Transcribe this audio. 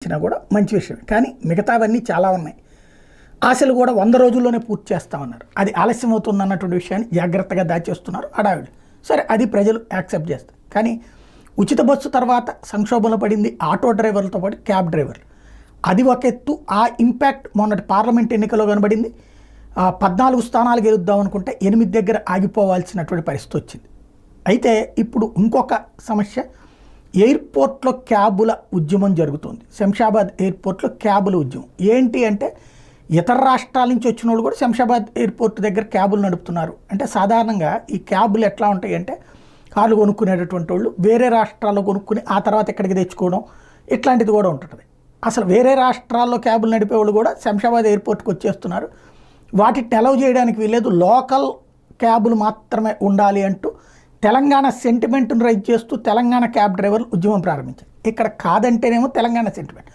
ప్రారంభించినా కూడా మంచి విషయం. కానీ మిగతావన్నీ చాలా ఉన్నాయి. ఆశలు కూడా 100 రోజుల్లోనే పూర్తి చేస్తామన్నారు. అది ఆలస్యం అవుతుంది అన్నటువంటి విషయాన్ని జాగ్రత్తగా దాచేస్తున్నారు హడావిడి. సరే, అది ప్రజలు యాక్సెప్ట్ చేస్తారు. కానీ ఉచిత బస్సు తర్వాత సంక్షోభంలో పడింది ఆటో డ్రైవర్లతో పాటు క్యాబ్ డ్రైవర్లు. అది ఒక ఎత్తు. ఆ ఇంపాక్ట్ మొన్నటి పార్లమెంట్ ఎన్నికల్లో కనబడింది. 14 స్థానాలు గెలుద్దాం అనుకుంటే 8 దగ్గర ఆగిపోవాల్సినటువంటి పరిస్థితి వచ్చింది. అయితే ఇప్పుడు ఇంకొక సమస్య, ఎయిర్పోర్ట్లో క్యాబుల ఉద్యమం జరుగుతుంది. శంషాబాద్ ఎయిర్పోర్ట్లో క్యాబుల ఉద్యమం ఏంటి అంటే, ఇతర రాష్ట్రాల నుంచి వచ్చిన వాళ్ళు కూడా శంషాబాద్ ఎయిర్పోర్ట్ దగ్గర క్యాబులు నడుపుతున్నారు. అంటే సాధారణంగా ఈ క్యాబులు ఎట్లా ఉంటాయి అంటే, కార్లు కొనుక్కునేటటువంటి వాళ్ళు వేరే రాష్ట్రాల్లో కొనుక్కుని ఆ తర్వాత ఇక్కడికి తెచ్చుకోవడం ఇట్లాంటిది కూడా ఉంటుంది. అసలు వేరే రాష్ట్రాల్లో క్యాబులు నడిపేవాళ్ళు కూడా శంషాబాద్ ఎయిర్పోర్ట్కి వచ్చేస్తున్నారు. వాటిని అలౌ చేయడానికి వీలేదు, లోకల్ క్యాబులు మాత్రమే ఉండాలి అంటూ తెలంగాణ సెంటిమెంట్ను రైజ్ చేస్తూ తెలంగాణ క్యాబ్ డ్రైవర్లు ఉద్యమం ప్రారంభించారు. ఇక్కడ కాదంటేనేమో తెలంగాణ సెంటిమెంట్.